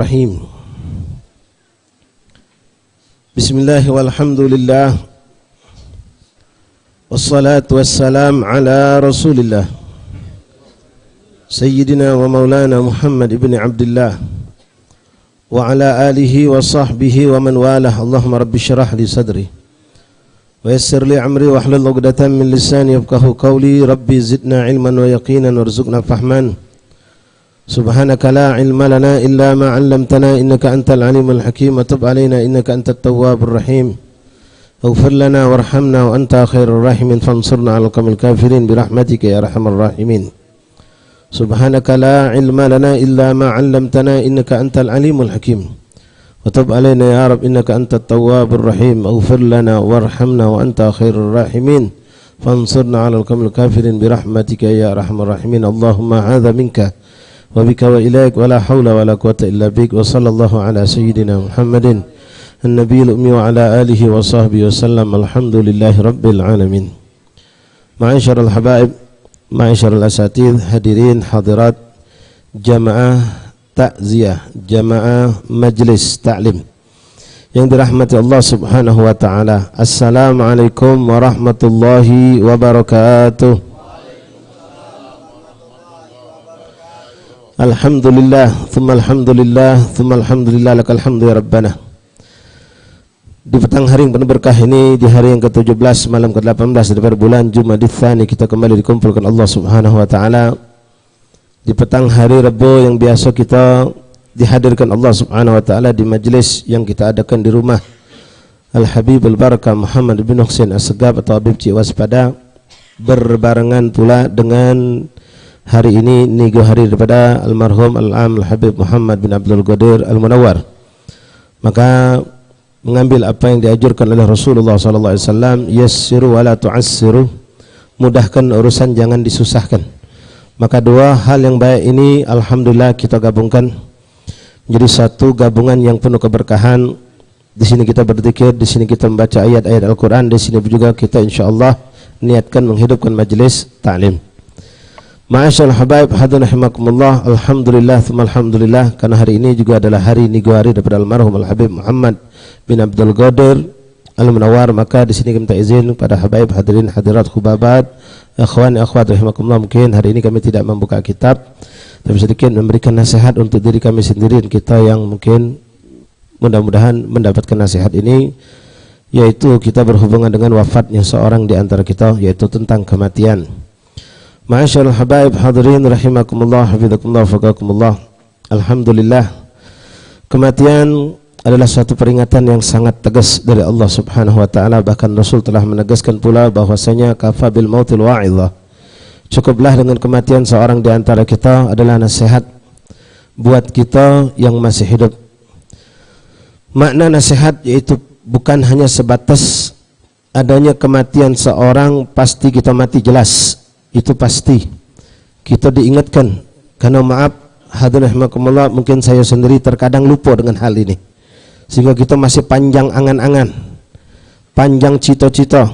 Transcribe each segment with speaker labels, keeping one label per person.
Speaker 1: Rahim. Bismillah walhamdulillah wassalatu wassalam ala rasulillah Sayyidina wa maulana Muhammad ibn Abdullah wa ala alihi wa sahbihi wa man walah. Allahumma rabbi syrah li sadri wa yassir li amri wa hlul 'uqdatam min lisani yafqahu qawli. Rabbi zidna ilman wa yaqinan warzuqna fahman. Subhanaka la ilma lana illa ma 'allamtana innaka antal alimul hakim. Tub alaina innaka antat tawwabur rahim. Ighfir lana warhamna wa anta khairur rahimin fansurna 'alal qawmil kafirin bi rahmatika ya arhamar rahimin. Subhanaka la ilma lana illa ma 'allamtana innaka antal alimul hakim. Tub alaina ya rab innaka antat tawwabur rahim. Ighfir lana warhamna wa anta khairur rahimin fansurna 'alal qawmil kafirin bi rahmatika ya arhamar rahimin. Allahumma hadza minka wa bika wa ilaik wa la hawla wa la quwata illa bik. Wa sallallahu ala sayyidina Muhammadin an-nabiyil ummi wa ala alihi wa sahbihi wa sallam. Alhamdulillahi rabbil alamin. Ma'asyiral habaib, ma'asyiral asatidz, hadirin hadirat jamaah takziah, jamaah majlis ta'lim yang dirahmati Allah subhanahu wa ta'ala. Assalamualaikum warahmatullahi wabarakatuh. Alhamdulillah, thumma alhamdulillah, thumma alhamdulillah, lakal hamdu ya Rabbana. Di petang hari yang penuh berkah ini, di hari yang ke-17 malam ke-18 daripada bulan Jumadil Tsani, kita kembali dikumpulkan Allah subhanahu wa ta'ala di petang hari Rabu yang biasa kita dihadirkan Allah subhanahu wa ta'ala di majlis yang kita adakan di rumah Al-Habib Al-Barakah Muhammad bin Husain As-Segaf atau Habib Cik Waspada, berbarengan pula dengan hari ini nigo hari daripada almarhum Al-Am Al-Habib Muhammad bin Abdul Qadir Al-Munawwar. Maka mengambil apa yang diajarkan oleh Rasulullah SAW, yassiru wa la tu'assiru, mudahkan urusan jangan disusahkan. Maka dua hal yang baik ini alhamdulillah kita gabungkan menjadi satu gabungan yang penuh keberkahan. Di sini kita berzikir, di sini kita membaca ayat-ayat Al-Qur'an, di sini juga kita insyaallah niatkan menghidupkan majlis ta'lim. Ma'asyal habaib hadun rahimakumullah. Alhamdulillah thumma alhamdulillah, karena hari ini juga adalah hari nigo hari daripada almarhum Al-Habib Muhammad bin Abdul Qadir Al-Munawwar. Maka di sini kita izin pada habaib hadirin hadirat khubabat, akhwan akhwat rahimakumullah, mungkin hari ini kami tidak membuka kitab, tapi sedikit memberikan nasihat untuk diri kami sendiri dan kita yang mungkin mudah-mudahan mendapatkan nasihat ini, yaitu kita berhubungan dengan wafatnya seorang di antara kita, yaitu tentang kematian. Ma'asyarul habaib hadirin rahimakumullah, hafizakumullah, faqakumullah. Alhamdulillah, kematian adalah suatu peringatan yang sangat tegas dari Allah subhanahu wa ta'ala. Bahkan Rasul telah menegaskan pula bahwasanya kafa bil mautil wa'idhah, cukuplah dengan kematian seorang di antara kita adalah nasihat buat kita yang masih hidup. Makna nasihat yaitu bukan hanya sebatas adanya kematian seorang pasti kita mati, jelas itu pasti kita diingatkan, karena maaf hadirin rahimakumullah, mungkin saya sendiri terkadang lupa dengan hal ini, sehingga kita masih panjang angan-angan, panjang cita-cita,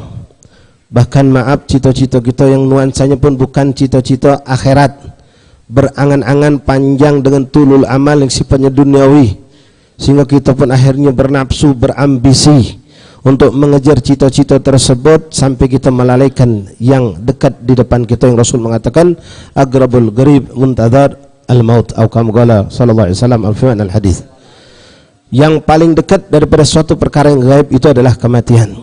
Speaker 1: bahkan maaf cita-cita kita yang nuansanya pun bukan cita-cita akhirat, berangan-angan panjang dengan tulul amal yang sifatnya duniawi, sehingga kita pun akhirnya bernafsu, berambisi untuk mengejar cita-cita tersebut sampai kita melalaikan yang dekat di depan kita, yang Rasul mengatakan agrabul gharib muntadhar al-maut atau kama qala sallallahu alaihi wasallam al-fi'an al-hadis. Yang paling dekat daripada suatu perkara yang gaib itu adalah kematian.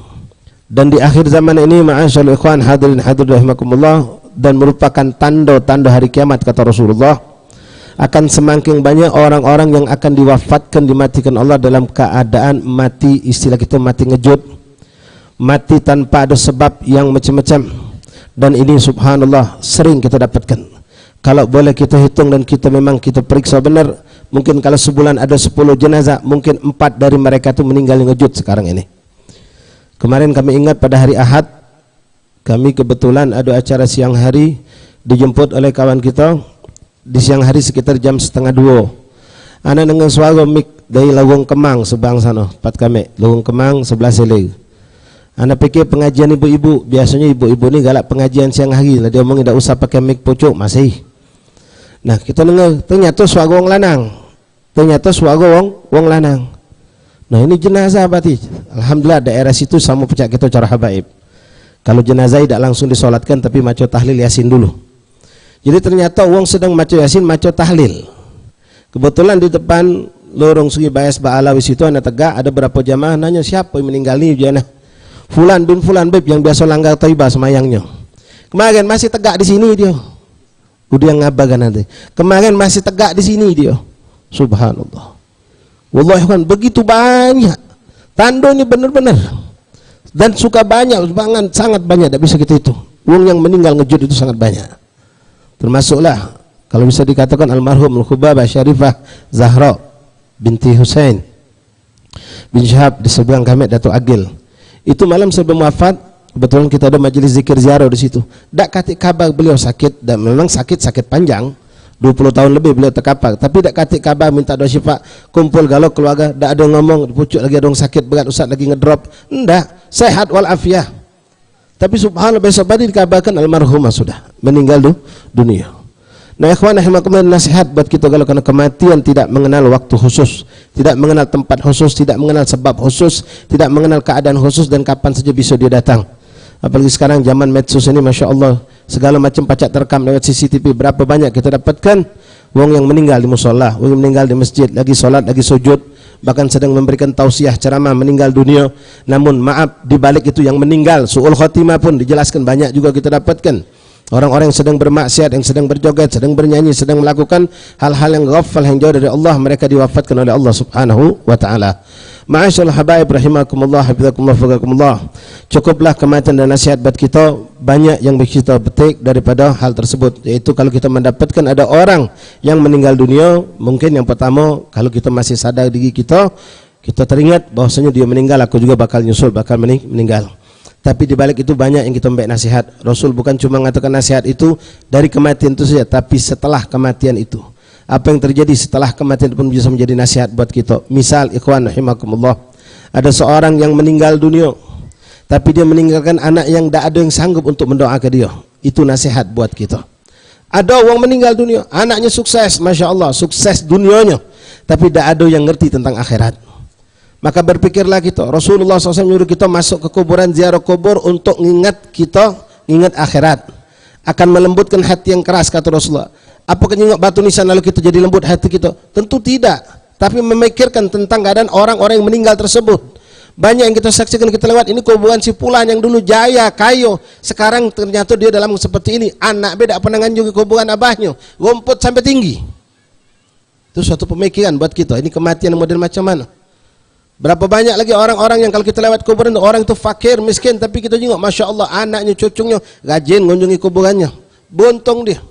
Speaker 1: Dan di akhir zaman ini ma'asyarul ikhwan hadirin hadirat rahimakumullah, dan merupakan tanda-tanda hari kiamat kata Rasulullah, akan semakin banyak orang-orang yang akan diwafatkan, dimatikan Allah dalam keadaan mati, istilah kita mati ngejut, mati tanpa ada sebab yang macam-macam. Dan ini subhanallah sering kita dapatkan. Kalau boleh kita hitung dan kita memang kita periksa benar, mungkin kalau sebulan ada 10 jenazah, mungkin 4 dari mereka itu meninggal ngejut sekarang ini. Kemarin kami ingat pada hari Ahad, kami kebetulan ada acara siang hari, dijemput oleh kawan kita di siang hari sekitar jam 1:30. Ana dengan suara mik dari Lawang Kemang sebang sana, pat kami Lawang Kemang sebelah sini. Ana pikir pengajian ibu-ibu, biasanya ibu-ibu ni galak pengajian siang hari lah, dia omong tidak usah pakai mik pucuk masih. Nah kita dengar ternyata suara orang lanang. ternyata suaga wong lanang. Nah ini jenazah berarti. Alhamdulillah daerah situ sama pecah kita cara habaib. Kalau jenazah tidak langsung disolatkan tapi maco tahlil yasin dulu. Jadi ternyata wong sedang maco yasin, maco tahlil. Kebetulan di depan lorong Sungai Bayas Ba'alawi situ ada tegak, ada berapa jamaah nanya siapa yang meninggal ini jana. Fulan bin Fulan beb yang biasa langgar Taibah semayangnya. Kemarin masih tegak di sini dia. Udah yang ngabagan nanti. Kemarin masih tegak di sini dia. Subhanallah. Wallahi kan begitu banyak. Tando ini benar-benar. Dan suka banyak, sangat banyak, tidak bisa kita hitung. Wong yang meninggal ngejud itu sangat banyak. Termasuklah kalau bisa dikatakan almarhum Al-Khubabah Syarifah Zahra binti Husain bin Syahab di seberang kami Datuk Agil. Itu malam sebelum wafat, kebetulan kita ada majelis zikir ziarah di situ. Dak katik kabar beliau sakit, dan memang sakit panjang. 20 tahun lebih beliau terkapar, tapi dak katik kabar minta doa syifa, kumpul galau keluarga, dak ada ngomong pucuk lagi ada sakit berat, ustaz lagi ngedrop, ndak, sehat walafiat. Tapi subhanallah besok pagi dikabarkan almarhumah sudah meninggal dunia. Nah ikhwan rahimakumullah, nasihat buat kita kalau karena kematian tidak mengenal waktu khusus, tidak mengenal tempat khusus, tidak mengenal sebab khusus, tidak mengenal keadaan khusus dan kapan saja bisa dia datang. Apalagi sekarang zaman medsos ini, masya Allah, segala macam pacak terekam lewat CCTV. Berapa banyak kita dapatkan wong yang meninggal di musola, wong yang meninggal di masjid, lagi sholat, lagi sujud, bahkan sedang memberikan tausiah ceramah meninggal dunia. Namun maaf, di balik itu yang meninggal su'ul khotimah pun dijelaskan banyak juga kita dapatkan. Orang-orang yang sedang bermaksiat, yang sedang berjoget, sedang bernyanyi, sedang melakukan hal-hal yang ghafal, yang jauh dari Allah, mereka diwafatkan oleh Allah subhanahu wa ta'ala. Ma'asyarul habaib rahimakumullah, hafizakumullah, fagakumullah. Cukuplah kematian dan nasihat buat kita, banyak yang kita petik daripada hal tersebut. Yaitu kalau kita mendapatkan ada orang yang meninggal dunia, mungkin yang pertama, kalau kita masih sadar diri kita teringat bahwasanya dia meninggal, aku juga bakal nyusul, bakal meninggal. Tapi di balik itu banyak yang kita ambil nasihat. Rasul bukan cuma mengatakan nasihat itu dari kematian itu saja, tapi setelah kematian itu. Apa yang terjadi setelah kematian pun bisa menjadi nasihat buat kita. Misal ikhwan rahimakumullah, ada seorang yang meninggal dunia, tapi dia meninggalkan anak yang tidak ada yang sanggup untuk mendoakan dia. Itu nasihat buat kita. Ada orang meninggal dunia, anaknya sukses, masya Allah, sukses dunianya, tapi tidak ada yang ngerti tentang akhirat. Maka berpikirlah kita, Rasulullah SAW menyuruh kita masuk ke kuburan, ziarah kubur untuk ingat kita, ingat akhirat. Akan melembutkan hati yang keras, kata Rasulullah. Apakah ingat batu nisan lalu kita jadi lembut hati kita? Tentu tidak. Tapi memikirkan tentang keadaan orang-orang yang meninggal tersebut. Banyak yang kita saksikan, kita lewat, ini kuburan si Fulan yang dulu jaya, kayo. Sekarang ternyata dia dalam seperti ini. Anak beda penangan juga kuburan abahnya, rumput sampai tinggi. Itu suatu pemikiran buat kita. Ini kematian model macam mana? Berapa banyak lagi orang-orang yang kalau kita lewat kuburan, orang itu fakir, miskin, tapi kita tengok, masya Allah, anaknya, cucunya rajin mengunjungi kuburannya, buntung dia.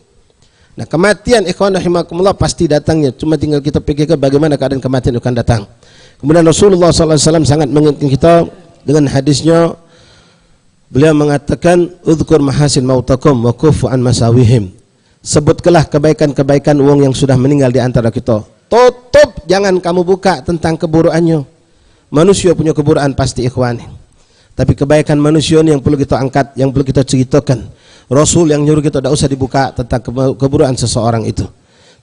Speaker 1: Nah kematian ikhwan rahimakumullah pasti datangnya, cuma tinggal kita pikirkan bagaimana keadaan kematian akan datang. Kemudian Rasulullah SAW sangat mengingatkan kita dengan hadisnya, beliau mengatakan, udhkur mahasin mautakum wa kufu an masawihim. Sebutkanlah kebaikan-kebaikan wong yang sudah meninggal di antara kita. Tutup, jangan kamu buka tentang keburukannya. Manusia punya keburukan pasti ikhwan. Tapi kebaikan manusia ini yang perlu kita angkat, yang perlu kita ceritakan. Rasul yang nyuruh kita tidak usah dibuka tentang keburukan seseorang itu.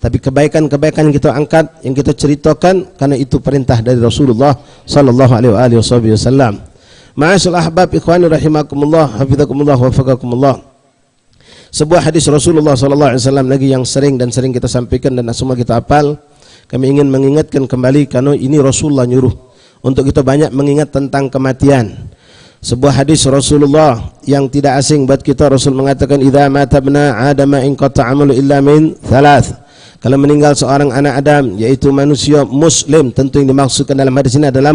Speaker 1: Tapi kebaikan-kebaikan yang kita angkat, yang kita ceritakan, karena itu perintah dari Rasulullah sallallahu alaihi wasallam. Ma'asyarul ahbab ikhwani rahimakumullah, hafizakumullah wa faqakumullah. Sebuah hadis Rasulullah sallallahu alaihi wasallam lagi yang sering kita sampaikan dan semua kita hafal. Kami ingin mengingatkan kembali karena ini Rasulullah nyuruh untuk kita banyak mengingat tentang kematian. Sebuah hadis Rasulullah yang tidak asing buat kita, Rasul mengatakan, idza mata ibna adam inqata 'amalu illa min thalath. Kalau meninggal seorang anak Adam, yaitu manusia muslim, tentu yang dimaksudkan dalam hadis ini adalah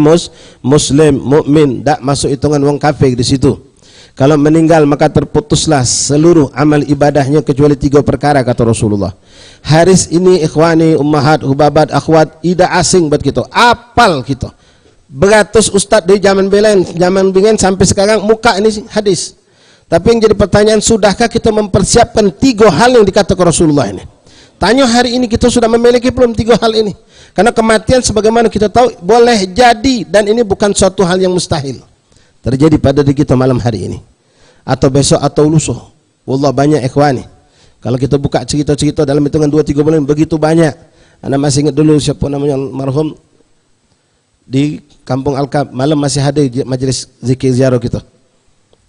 Speaker 1: muslim, mukmin, tak masuk hitungan wong kafir di situ. Kalau meninggal maka terputuslah seluruh amal ibadahnya kecuali 3 perkara, kata Rasulullah. Hadis ini ikhwani, ummahat, hubabat, akhwat, tidak asing buat kita, apal kita. Beratus ustadz dari zaman bingen sampai sekarang muka ini hadis. Tapi yang jadi pertanyaan, sudahkah kita mempersiapkan 3 hal yang dikatakan Rasulullah ini? Tanya hari ini kita sudah memiliki belum 3 hal ini? Karena kematian sebagaimana kita tahu boleh jadi, dan ini bukan suatu hal yang mustahil terjadi pada diri kita malam hari ini, atau besok atau lusa. Wallah banyak ikhwani. Kalau kita buka cerita-cerita dalam hitungan 2-3 bulan begitu banyak. Anda masih ingat dulu siapa namanya marhum di Kampung Alkab, malam masih hadir majlis zikir ziarah kita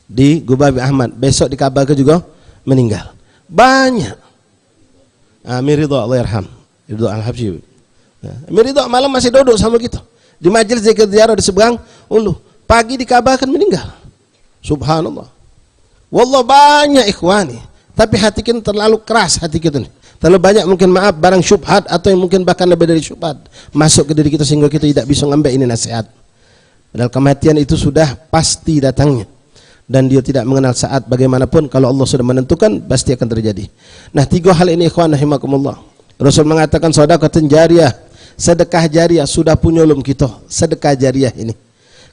Speaker 1: di Gubah bin Ahmad, besok dikabarkan juga meninggal. Banyak. Amir Ridho, Allah yarham, Ridho Al-Habsyi. Amir Ridho malam masih duduk sama kita di majlis zikir ziarah di seberang Ulu. Pagi dikabarkan meninggal. Subhanallah. Wallah banyak ikhwani. Tapi hati kita terlalu keras, hati kita ni. Terlalu banyak mungkin maaf barang syubhat atau yang mungkin bahkan lebih dari syubhat masuk ke diri kita sehingga kita tidak bisa mengambil ini nasihat. Padahal kematian itu sudah pasti datangnya. Dan dia tidak mengenal saat bagaimanapun, kalau Allah sudah menentukan pasti akan terjadi. Nah, 3 hal ini ikhwan rahimakumullah. Rasul mengatakan sedekah jariyah, sedekah jariyah sudah punya ulum kita, sedekah jariyah ini.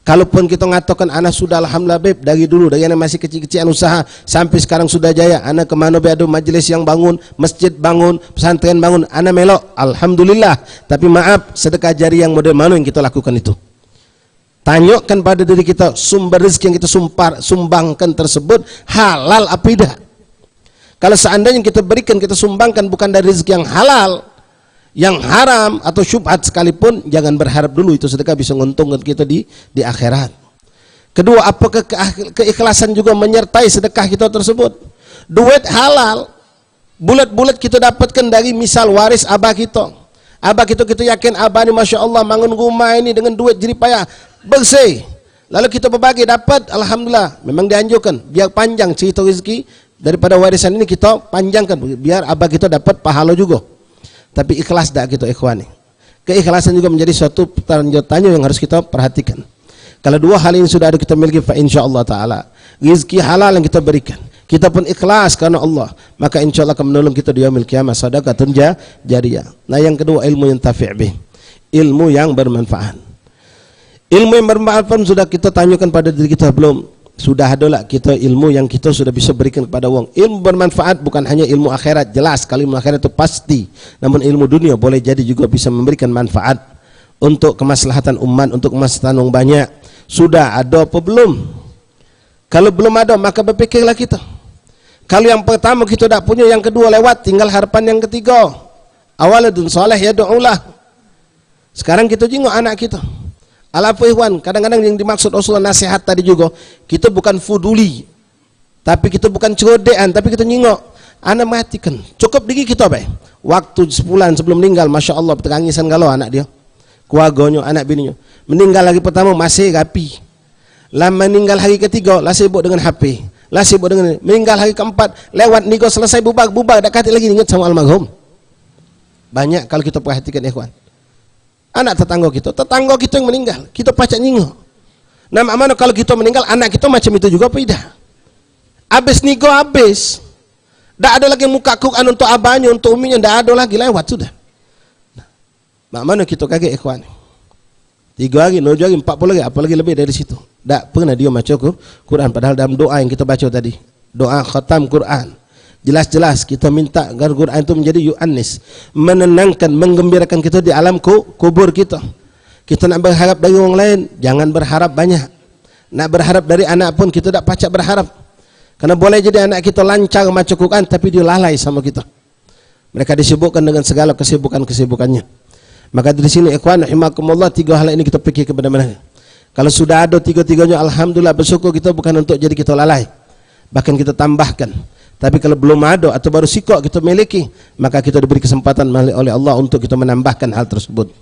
Speaker 1: Kalaupun kita mengatakan anak sudah alhamdulillah beb, dari dulu, dari anak masih kecil-kecilan usaha sampai sekarang sudah jaya, anak kemana ada majlis yang bangun, masjid bangun, pesantren bangun, anak melok, alhamdulillah. Tapi maaf, sedekah jariyah yang model mana yang kita lakukan itu? Tanyakan pada diri kita, sumber rezeki yang kita sumbangkan tersebut halal apa tidak? Kalau seandainya kita berikan, kita sumbangkan bukan dari rezeki yang halal, yang haram atau syubhat sekalipun, jangan berharap dulu itu sedekah bisa menguntungkan kita di akhirat. Kedua, apakah keikhlasan juga menyertai sedekah kita tersebut? Duit halal, bulat-bulat kita dapatkan dari misal waris abah kita. Abah kita yakin abah ni masya Allah bangun rumah ini dengan duit jerih payah bersih. Lalu kita berbagi dapat, alhamdulillah. Memang dianjurkan biar panjang cerita rezeki daripada warisan ini, kita panjangkan biar abah kita dapat pahala juga. Tapi ikhlas tak kita ikhwani? Keikhlasan juga menjadi suatu tanya yang harus kita perhatikan. Kalau 2 hal ini sudah ada kita miliki, fa insyaallah taala rezeki halal yang kita berikan, kita pun ikhlas karena Allah, maka insyaallah akan menolong kita di yaumil qiyamah, sedekatun jariyah. Nah, yang kedua, ilmu yang tafi' bih, ilmu yang bermanfaat. Ilmu yang bermanfaat pun sudah kita tanyakan pada diri kita belum? Sudah ada lah kita ilmu yang kita sudah bisa berikan kepada orang. Ilmu bermanfaat bukan hanya ilmu akhirat, jelas kalau ilmu akhirat itu pasti. Namun ilmu dunia boleh jadi juga bisa memberikan manfaat untuk kemaslahatan umat, untuk kemaslahatan orang banyak. Sudah ada apa belum? Kalau belum ada, maka berpikirlah kita. Kalau yang pertama kita tak punya, yang kedua lewat, tinggal harapan yang ketiga. Awaladun salih yad'ulah. Sekarang kita jenguk anak kita. Alafu ikhwan, kadang-kadang yang dimaksud Rasulullah nasihat tadi juga, kita bukan fuduli, tapi kita bukan cerodean, tapi kita nyingok. Anak matikan, cukup diri kita baik. Waktu sebulan sebelum meninggal, masya Allah, tangisan galau anak dia, keluarganya, anak bininya. Meninggal hari pertama masih rapi. Lama meninggal hari ketiga, lah sibuk dengan HP, lah sibuk dengan. Meninggal hari keempat, lewat nigo selesai bubar, dah kata lagi ingat sama almarhum. Banyak kalau kita perhatikan ikhwan. Anak tetangga kita yang meninggal, kita pacak nyingok. Nah, mana kalau kita meninggal, anak kita macam itu juga apa tidak? Habis nigo habis. Tak ada lagi muka Quran untuk abahnya, untuk uminya, tak ada lagi, lewat sudah. Nah, mana kita kaget ikhwan? 3 hari, 7 hari, 40 hari, apalagi lebih dari situ. Tak pernah dia baca Quran, padahal dalam doa yang kita baca tadi, doa khatam Quran, jelas-jelas kita minta agar Quran itu menjadi yu'annis, menenangkan, menggembirakan kita di alam kubur kita. Kita nak berharap dari orang lain, jangan berharap banyak. Nak berharap dari anak pun kita tak pacak berharap. Karena boleh jadi anak kita lancar baca Quran, tapi dia lalai sama kita. Mereka disibukkan dengan segala kesibukan-kesibukannya. Maka dari sini ikhwan rahimakumullah, 3 hal ini kita fikir kepada mereka. Kalau sudah ada 3-tiganya, alhamdulillah, bersyukur kita bukan untuk jadi kita lalai, bahkan kita tambahkan. Tapi kalau belum ada atau baru sikok kita miliki, maka kita diberi kesempatan oleh Allah untuk kita menambahkan hal tersebut.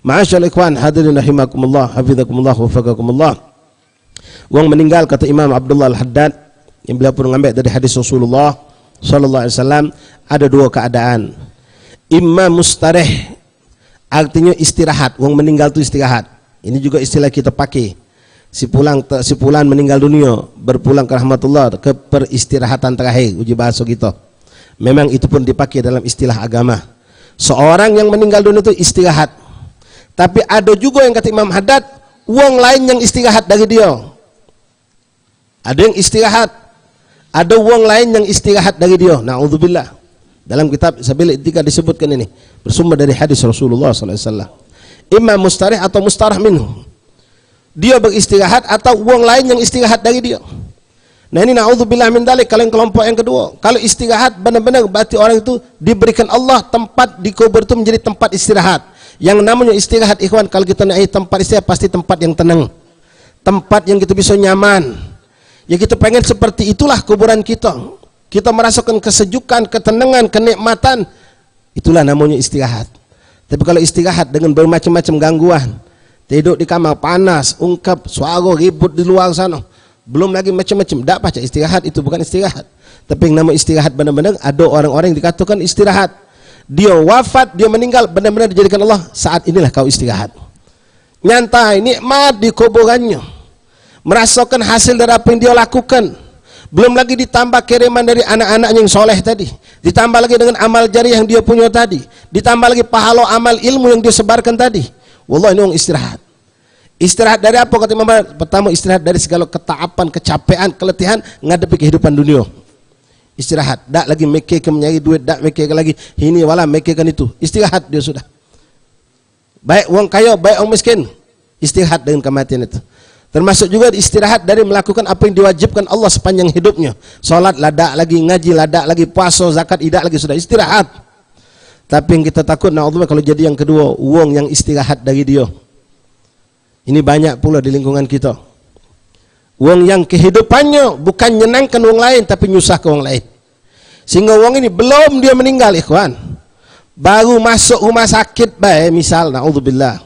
Speaker 1: Ma'asyarul ikhwan hadirin rahimakumullah, hafizakumullah, wafaqakumullah. Wong meninggal, kata Imam Abdullah Al-Haddad, yang beliau pun mengambil dari hadis Rasulullah sallallahu alaihi wasallam, ada 2 keadaan. Imma mustarih, artinya istirahat. Wong meninggal itu istirahat. Ini juga istilah kita pakai. Si pulang meninggal dunia, berpulang ke rahmatullah, ke peristirahatan terakhir, uji bahasa kita. Memang itu pun dipakai dalam istilah agama. Seorang yang meninggal dunia itu istirahat. Tapi ada juga yang kata Imam Haddad, wong lain yang istirahat dari dia. Ada yang istirahat, ada wong lain yang istirahat dari dia. Na'udzubillah. Dalam kitab Sabil I'tikad disebutkan ini, bersumber dari hadis Rasulullah sallallahu alaihi wasallam. Imam mustarih atau mustarah minhu. Dia beristirahat atau wong lain yang istirahat dari dia. Nah ini na'udzubillah min dzalik. Kalau yang kelompok yang kedua, kalau istirahat benar-benar berarti orang itu diberikan Allah tempat di kubur itu menjadi tempat istirahat. Yang namanya istirahat ikhwan, kalau kita naik tempat istirahat pasti tempat yang tenang, tempat yang kita bisa nyaman. Ya kita pengen seperti itulah kuburan kita. Kita merasakan kesejukan, ketenangan, kenikmatan. Itulah namanya istirahat. Tapi kalau istirahat dengan bermacam-macam gangguan, tidur di kamar panas, ungkap, suara ribut di luar sana, belum lagi macam-macam, tak baca istirahat, itu bukan istirahat. Tapi yang nama istirahat benar-benar ada orang-orang yang dikatakan istirahat. Dia wafat, dia meninggal, benar-benar dijadikan Allah, saat inilah kau istirahat. Nyantai, nikmat di kuburannya, merasakan hasil dari apa yang dia lakukan. Belum lagi ditambah kiriman dari anak-anaknya yang soleh tadi, ditambah lagi dengan amal jari yang dia punya tadi, ditambah lagi pahala amal ilmu yang dia sebarkan tadi. Wallah ini orang istirahat. Istirahat dari apa kata Imam? Pertama istirahat dari segala ketaapan, kecapean, keletihan ngadepi kehidupan dunia. Istirahat, tak lagi mikirkan mencari duit, tak mikirkan lagi ini wala mikirkan itu. Istirahat dia sudah. Baik orang kaya, baik orang miskin, istirahat dengan kematian itu. Termasuk juga istirahat dari melakukan apa yang diwajibkan Allah sepanjang hidupnya. Salat ladak lagi, ngaji ladak lagi, puasa, zakat idak lagi, sudah istirahat. Tapi yang kita takut na'udzubillah kalau jadi yang kedua, wong yang istirahat dari dia. Ini banyak pula di lingkungan kita. Wong yang kehidupannya bukan menyenangkan wong lain tapi nyusahkan wong lain. Sehingga wong ini belum dia meninggal ikhwan, baru masuk rumah sakit baik misal na'udzubillah,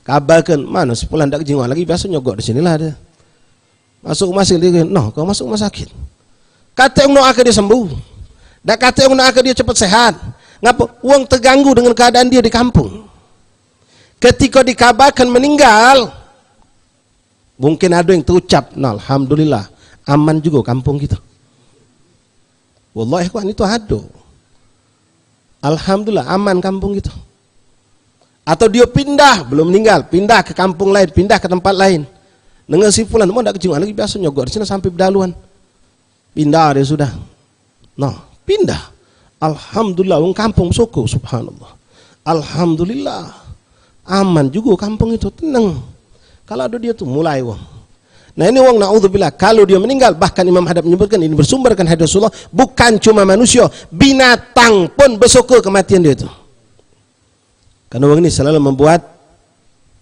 Speaker 1: kabarkan mana sepulan dak jenguk lagi biasa nyogok di sinilah dia. Masuk rumah sakit dia, noh kau masuk rumah sakit. Kata yang nak akan dia sembuh. Dak kata yang nak akan dia cepat sehat. Ngapa? Wong terganggu dengan keadaan dia di kampung. Ketika dikabarkan meninggal, mungkin ada yang terucap, nah alhamdulillah, aman juga kampung kita. Wallahi ikhwan itu ada. Alhamdulillah aman kampung kita. Atau dia pindah, belum meninggal, pindah ke kampung lain, pindah ke tempat lain. Dengan si fulan, mau tak kejungan lagi biasa nyogok di sini sampai berdaluan. Pindah dia sudah. Nah, pindah. Alhamdulillah, wong kampung syukur, subhanallah. Alhamdulillah. Aman juga kampung itu, tenang. Kalau ada dia tu mulai wong. Nah ini wong na'udzubillah, kalau dia meninggal, bahkan Imam Hadab menyebutkan ini bersumberkan hadis Rasulullah, bukan cuma manusia, binatang pun bersyukur kematian dia itu. Karena wong ini selalu membuat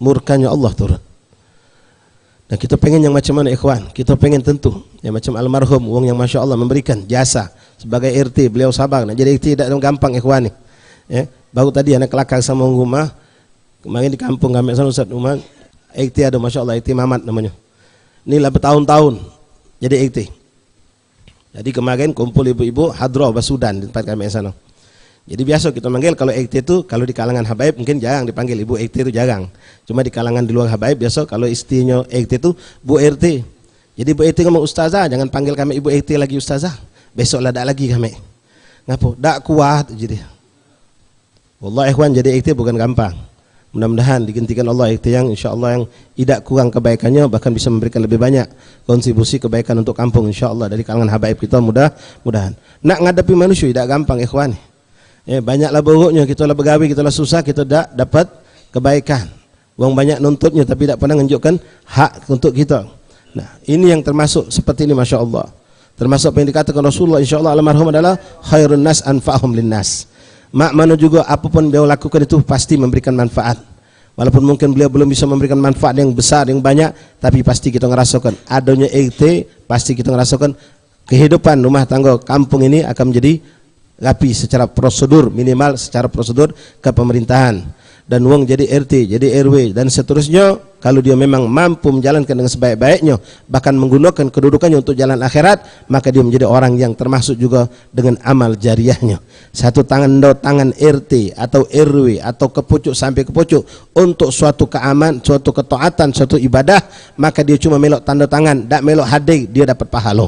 Speaker 1: murkanya Allah turun. Nah kita pengen yang macam mana ikhwan? Kita pengen tentu yang macam almarhum, wong yang masya Allah memberikan jasa sebagai RT, beliau sabar. Nah jadi RT tidak gampang ikhwan ni. Ya, baru tadi anak kelakar sama rumah. Kemarin di kampung kami sana Ustaz Umar, IKT ada masya Allah, IKT Mamat namanya. Inilah bertahun-tahun jadi IKT. Jadi kemarin kumpul ibu-ibu hadrah basudan di tempat kami sana. Jadi biasa kita manggil kalau IKT itu, kalau di kalangan habaib mungkin jarang dipanggil ibu IKT itu jarang. Cuma di kalangan di luar habaib biasa kalau istrinya IKT itu Bu RT. Jadi Bu RT ngomong ustazah, jangan panggil kami ibu IKT lagi ustazah. Besok lah dak lagi kami. Ngapa? Dak kuat jadi. Wallahi ikhwan jadi IKT bukan gampang. Mudah-mudahan digantikan Allah itu yang insya-Allah yang tidak kurang kebaikannya, bahkan bisa memberikan lebih banyak kontribusi kebaikan untuk kampung insya-Allah dari kalangan habaib kita. Mudah-mudahan. Nak ngadepi manusia tidak gampang ikhwan. Ya, banyaklah buruknya, kita lah begawi, kita lah susah, kita tak dapat kebaikan. Wong banyak nuntutnya tapi tak pernah menunjukkan hak untuk kita. Nah, ini yang termasuk seperti ini masya-Allah. Termasuk apa yang dikatakan Rasulullah insya-Allah almarhum adalah khairun nas anfa'hum linnas. Mak mana juga apapun beliau lakukan itu pasti memberikan manfaat. Walaupun mungkin beliau belum bisa memberikan manfaat yang besar, yang banyak, tapi pasti kita ngerasakan adanya IKT, pasti kita ngerasakan kehidupan rumah tangga kampung ini akan menjadi rapi secara prosedur, minimal secara prosedur kepemerintahan. Dan wong jadi RT, jadi RW dan seterusnya, kalau dia memang mampu menjalankan dengan sebaik-baiknya, bahkan menggunakan kedudukannya untuk jalan akhirat, maka dia menjadi orang yang termasuk juga dengan amal jariahnya. Satu tangan do tangan RT atau RW atau kepucuk sampai kepucuk untuk suatu keaman, suatu ketaatan, suatu ibadah, maka dia cuma melok tanda tangan, tak melok hadir, dia dapat pahala.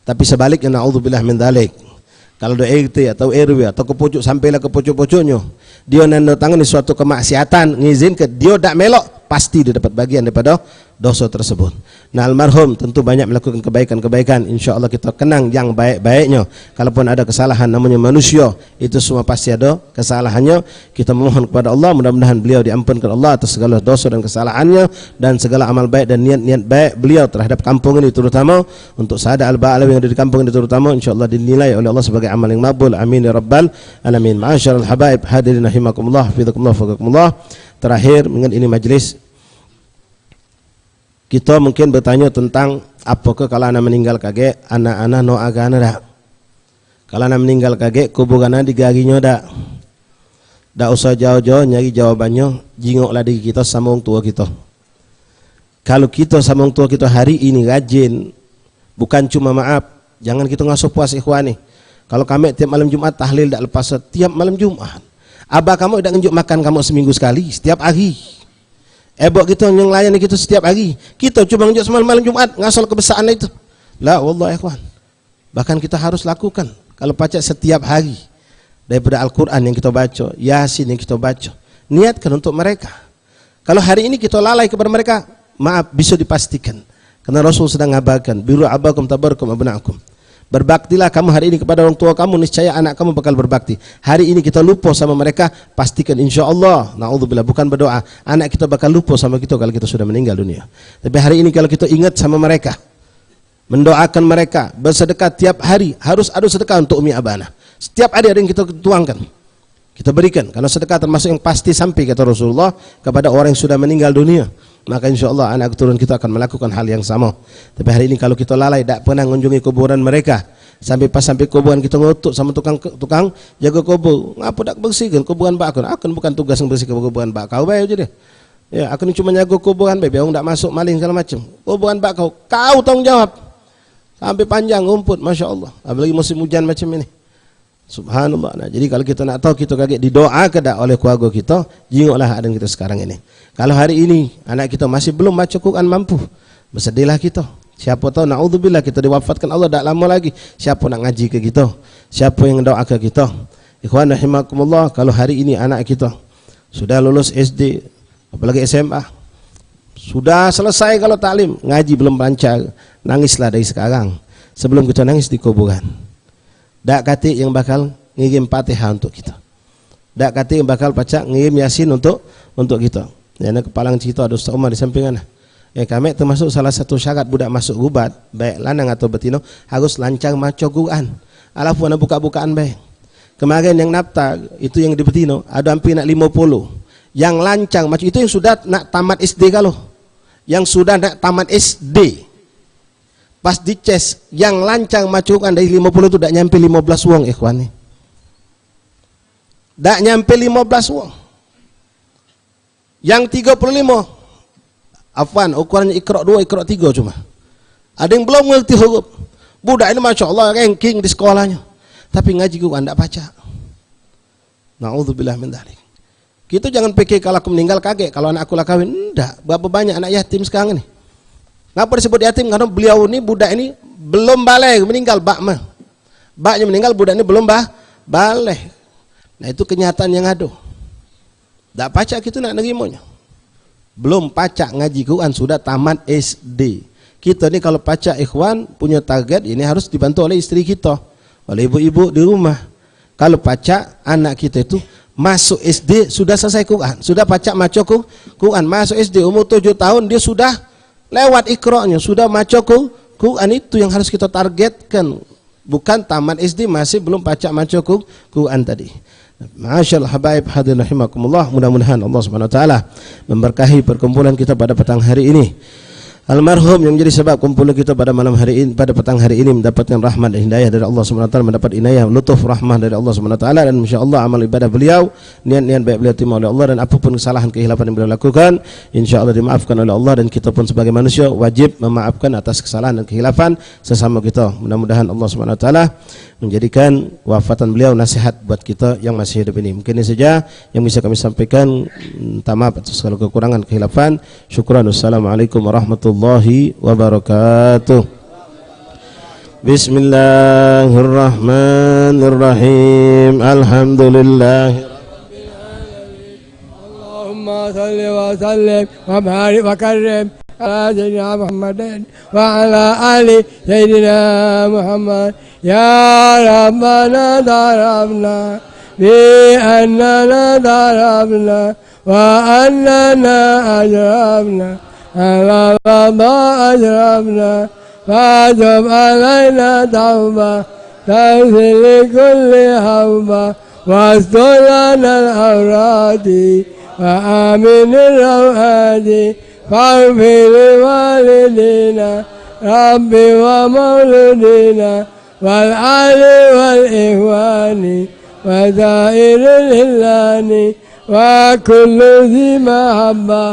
Speaker 1: Tapi sebaliknya na'udzubillah min dzalik. Kalau ada RT atau RW atau kepucuk sampailah kepucuk-pucuknya, dia nanda tangan di suatu kemaksiatan, ngizinkan, dia tak melok, pasti dia dapat bagian daripada dosa tersebut. Nah, almarhum tentu banyak melakukan kebaikan-kebaikan, insya Allah kita kenang yang baik-baiknya. Kalaupun ada kesalahan, namanya manusia, itu semua pasti ada kesalahannya. Kita memohon kepada Allah, mudah-mudahan beliau diampunkan Allah atas segala dosa dan kesalahannya, dan segala amal baik dan niat-niat baik beliau terhadap kampung ini, terutama untuk Sahadat Al-Ba'alawi yang ada di kampung ini terutama, insya Allah dinilai oleh Allah sebagai amal yang makbul. Amin ya rabbal alamin. Ma'asyiral habaib hadirin rahimakumullah, hafizakumullah, faqakumullah. Terakhir, mungkin ini majlis kita mungkin bertanya tentang apakah kalau anak meninggal kage anak-anak no agana dak. Kalau anak meninggal kage kuburannya digaginya dak. Dak usah jauh-jauh nyari jawabannya, jingoklah diri kita sama orang tua kita. Kalau kita sama orang tua kita hari ini rajin, bukan cuma maaf, jangan kita ngasuh puas ikhwani. Kalau kami tiap malam Jumat tahlil dak lepas setiap malam Jumat. Abah kamu tidak nunjuk makan kamu seminggu sekali, setiap hari. Ebok kita yang layani kita setiap hari. Kita cuma nunjuk semalam malam Jumat, ngasal kebesaran itu. La wallah ikhwan. Bahkan kita harus lakukan. Kalau pacak setiap hari. Daripada Al-Quran yang kita baca, Yasin yang kita baca, niatkan untuk mereka. Kalau hari ini kita lalai kepada mereka, maaf, bisa dipastikan. Karena Rasul sedang ngabarkan, biru abakum tabarukum abna'akum. Berbaktilah kamu hari ini kepada orang tua kamu, niscaya anak kamu bakal berbakti. Hari ini kita lupa sama mereka, pastikan insya Allah, na'udzubillah, bukan berdoa, anak kita bakal lupa sama kita kalau kita sudah meninggal dunia. Tapi hari ini kalau kita ingat sama mereka, mendoakan mereka, bersedekah tiap hari, harus ada sedekah untuk umi abana. Setiap hari ada yang kita tuangkan, kita berikan, karena sedekah termasuk yang pasti sampai kata Rasulullah kepada orang yang sudah meninggal dunia. Maka insya Allah anak keturunan kita akan melakukan hal yang sama. Tapi hari ini kalau kita lalai, tak pernah mengunjungi kuburan mereka, sampai kuburan kita ngutuk sama tukang jaga kubur, ngapa tak bersihkan kuburan bak aku? Bukan tugas yang bersihkan kuburan bak kau, baik aja deh. Ya, aku cuma jaga kuburan baik, biar tak masuk maling segala macam. Kuburan bak kau tanggung jawab. Sampai panjang rumput, masya Allah. Apalagi musim hujan macam ini. Subhanallah. Nah, jadi kalau kita nak tahu, kita kaget didoakan dak oleh keluarga kita, jingoklah adan kita sekarang ini. Kalau hari ini anak kita masih belum baca Quran mampu, bersedihlah kita. Siapa tahu naudzubillah kita diwafatkan Allah tak lama lagi. Siapa nak ngaji ke kita? Siapa yang doa ke kita? Ikhwan rahimakumullah, kalau hari ini anak kita sudah lulus SD, apalagi SMA, sudah selesai kalau taklim, ngaji belum lancar, nangislah dari sekarang sebelum kita nangis di kuburan. Dak kata yang bakal ngirim Fatihah untuk kita. Dak kata yang bakal baca ngirim Yasin untuk kita. Ya, kepalang cerita ada Ustaz Umar di sampingan. Ya, kami termasuk salah satu syarat budak masuk gubat, baik lanang atau betina, harus lancar maca Quran. Alafu ana buka-bukaan baik. Kemarin yang naftar itu yang di betina ada hampir nak 50. Yang lancar macam itu yang sudah nak tamat SD kalau. Yang sudah nak tamat SD. Pas dices yang lancang macukan dari 50 itu tak nyampe 15 wong ikhwan nih. Tak nyampe 15 wong. Yang 35 afwan ukurannya Iqra 2, Iqra 3 cuma. Ada yang belum mengerti huruf. Budak ini masya Allah ranking di sekolahnya. Tapi ngaji Quran tak baca. Na'udzubillah min dzalik. Kita jangan pikir kalau aku meninggal kaget kalau anak aku lah kawin. Enggak, berapa banyak anak yatim sekarang ini. Kenapa disebut yatim? Karena beliau ini, budak ini belum balik, meninggal baknya meninggal, budak ini belum balik. Nah itu kenyataan yang ada. Tak pacak kita nak nerimanya. Belum pacak ngaji Quran, sudah tamat SD. Kita ni kalau pacak ikhwan punya target ini harus dibantu oleh istri kita, oleh ibu-ibu di rumah. Kalau pacak anak kita itu masuk SD sudah selesai Quran, sudah pacak maca Quran, masuk SD umur 7 tahun dia sudah lewat Iqra-nya, sudah maca Quran. Itu yang harus kita targetkan. Bukan tamat SD masih belum pacak maca Quran tadi. Masyaallah habaib hadirin rahimakumullah, mudah-mudahan Allah Subhanahu wa taala memberkahi perkumpulan kita pada petang hari ini. Almarhum yang menjadi sebab kumpulan kita pada malam hari ini, pada petang hari ini mendapatkan rahmat dan hidayah dari Allah Subhanahu wa taala, mendapat inayah, lutuf, rahmah dari Allah Subhanahu wa taala, dan insyaallah amal ibadah beliau, niat-niat baik beliau terima oleh Allah, dan apapun kesalahan kehilafan yang beliau lakukan insyaallah dimaafkan oleh Allah, dan kita pun sebagai manusia wajib memaafkan atas kesalahan dan kehilafan sesama kita. Mudah-mudahan Allah Subhanahu wa taala menjadikan wafatan beliau nasihat buat kita yang masih hidup ini. Mungkin ini saja yang bisa kami sampaikan. Minta maaf atas segala kekurangan kehilafan. Syukran. Wassalamualaikum warahmatullahi wabarakatuh. Bismillahirrahmanirrahim. Alhamdulillah.
Speaker 2: اللهم صل وسلم وبارك وكرم على سيدنا محمد وعلى آل سيدنا محمد. يا ربنا ضربنا بأننا ضربنا وأننا أجربنا على ما أجربنا فاتب علينا توبة تغفر لكل هوبة واستر لنا الأوراد وآمن الروآد فاغفر لوالدينا ربي ومولودينا والآل والإخوان وسائر الهلان وكل ذي محبة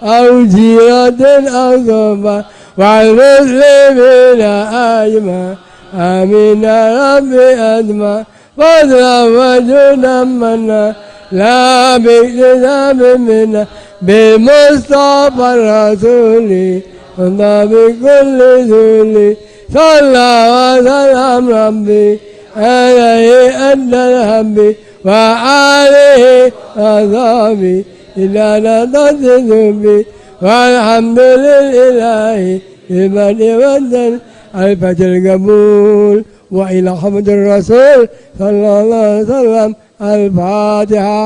Speaker 2: أو جيرة أو صحبة والمسلمين أجمع آمين يا ربي أجمع فاضرب وجودا منا لا باكتساب منا بالمصطفى الرسول وما بكل ذول صلى وسلم ربي عليه أدنى الحب وآله وصحبه إلى نضج ذنبي والحمد لله بمن ودن الفجر القبول وإلى حمد الرسول صلى الله عليه وسلم. الفاتحة.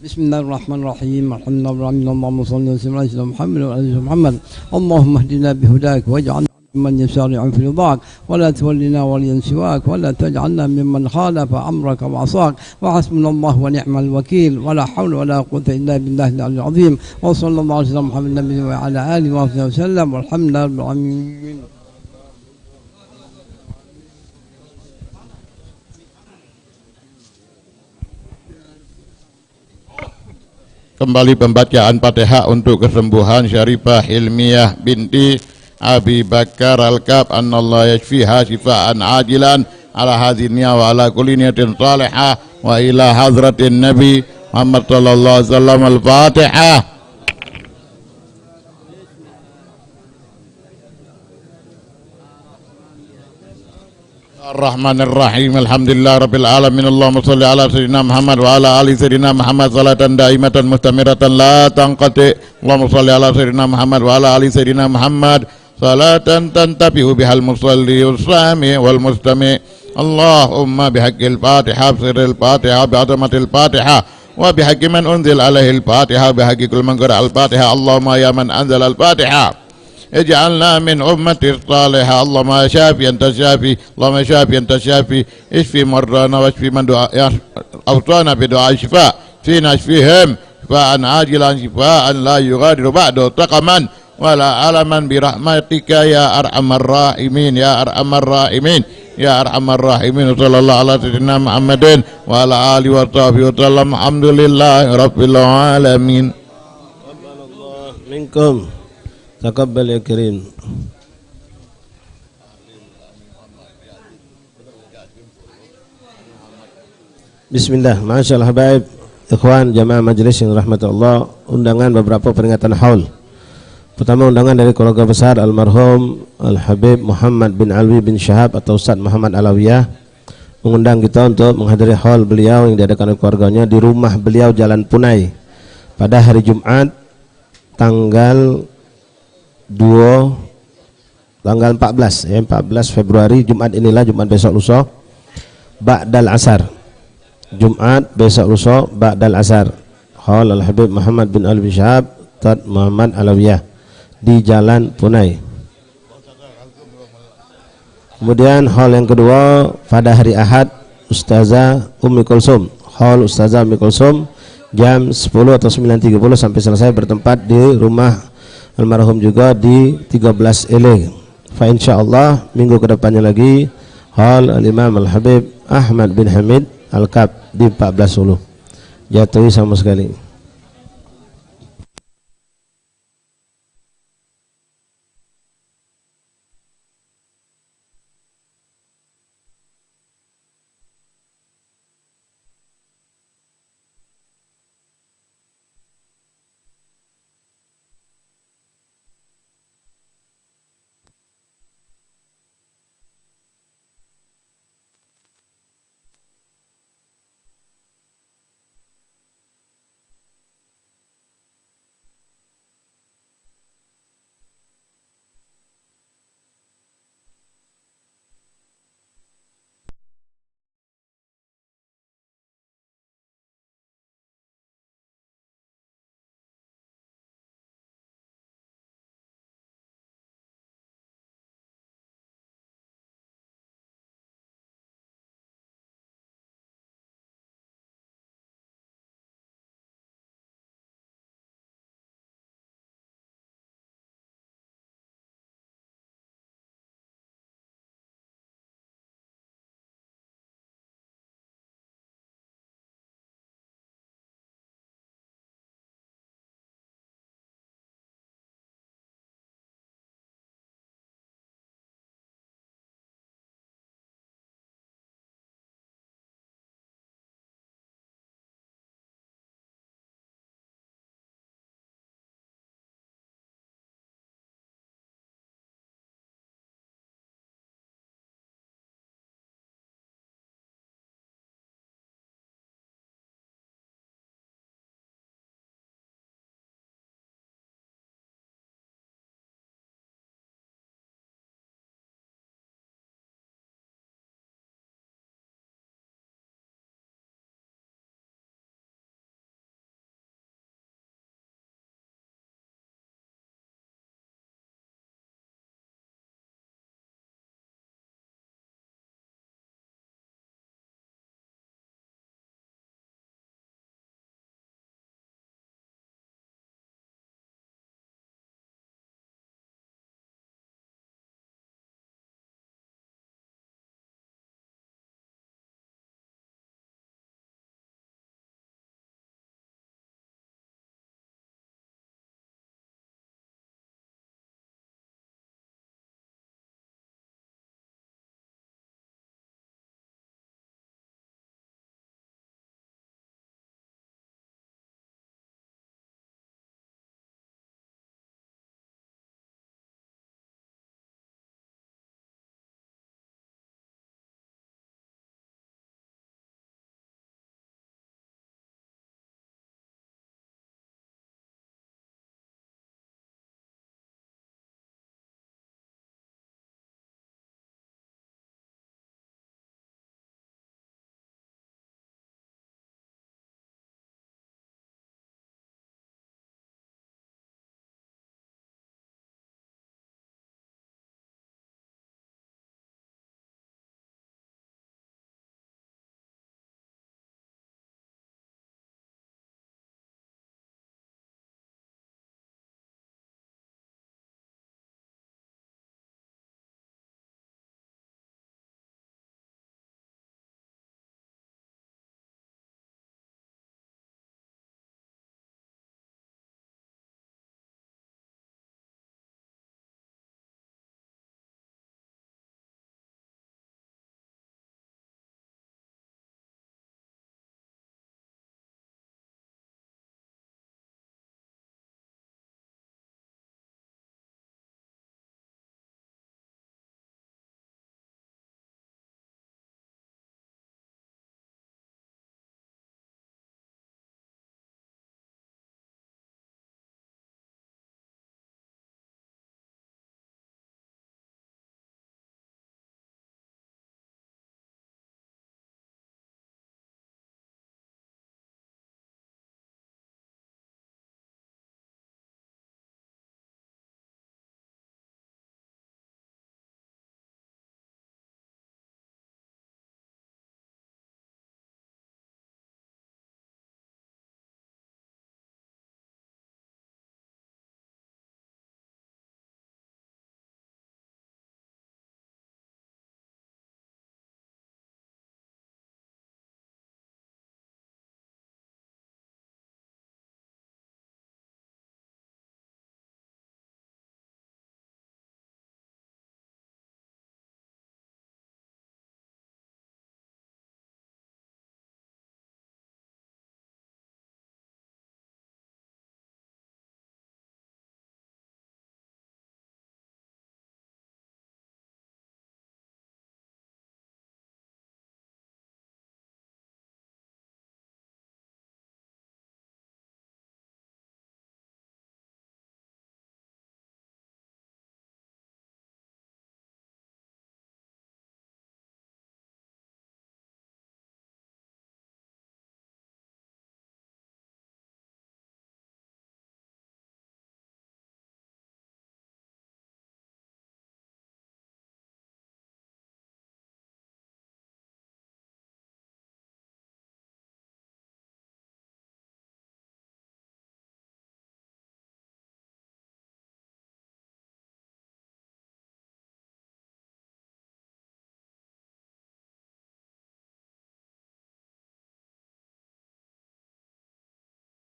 Speaker 3: بسم الله الرحمن الرحيم. الحمد لله رب العالمين. اللهم صل وسلم على سيدنا محمد وعلى آل محمد. اللهم اهدنا بهداك واجعلنا ممن يسارع في رضاك ولا تولنا وليا سواك ولا تجعلنا ممن خالف امرك وعصاك وحسبنا الله ونعم الوكيل ولا حول ولا قوه الا بالله العلي العظيم. وصلى الله على سيدنا محمد النبي وعلى اله وصحبه وسلم والحمد لله رب العالمين.
Speaker 4: Kembali pembacaan Fatihah untuk kesembuhan Syarifah Hilmiyah binti Abi Bakar Al-Kab annallahu yashfiha shifaan ajilan ala hadhihi wa ala kulli niyatin salihah wa ila hadratin Nabi Muhammad sallallahu alaihi wasallam. Al-Fatihah. Ar-Rahmanir-Rahim. Alhamdulillah Rabbil Alamin. Allahumma salli ala Sayyidina Muhammad wa ala ali Sayyidina Muhammad salatan daimatan mustamiratan la tanqati. Allahumma salli ala Sayyidina Muhammad wa ala ali Sayyidina Muhammad salatan tantabihu bihal musalli usami wal mustami. Allahumma bihaqqil Fatihah sirril Fatihah bi'azamatil Fatihah wa bihaqqi man unzil alaihi al-Fatihah bihaqqi kulli man qara al-Fatihah. Allahumma ya man anzal al-Fatihah اجعلنا من أمة الصالحة. اللهم شافي أنت شافي، اللهم شافي أنت شافي، اشفي مرضانا واشفي من أوصانا بدعاء الشفاء فينا اشفيهم شفاء عاجلا شفاء لا يغادر بعده سقما ولا ألما برحمتك يا أرحم الراحمين يا أرحم الراحمين يا أرحم الراحمين. صلى الله على سيدنا محمد وعلى آله وصحبه وسلم. الحمد لله رب العالمين.
Speaker 1: منكم taqabbal ya karim. Bismillah. Masyaallah habaib, ikhwan jamaah majelis yang rahmatullah, undangan beberapa peringatan haul. Pertama undangan dari keluarga besar almarhum Al-Habib Muhammad bin Alwi bin Syahab atau Ustaz Muhammad Alawiyah mengundang kita untuk menghadiri haul beliau yang diadakan oleh keluarganya di rumah beliau Jalan Punai pada hari Jumat tanggal 14 Februari, Jumat inilah, Jumat besok lusa ba'dal asar, Jumat besok lusa ba'dal asar, Haul Al-Habib Muhammad bin Alwi Syahab Tad Muhammad Alawiyah di Jalan Punai. Kemudian haul yang kedua pada hari Ahad Ustazah Ummi Kulsum, haul Ustazah Ummi Kulsum jam 10 atau 9.30 sampai selesai, bertempat di rumah almarhum juga di 13 Ele. Fa insyaallah minggu kedepannya lagi haul Al-Imam Al-Habib Ahmad bin Hamid Al-Kab di 14 Sulu. Jatuhi sama sekali.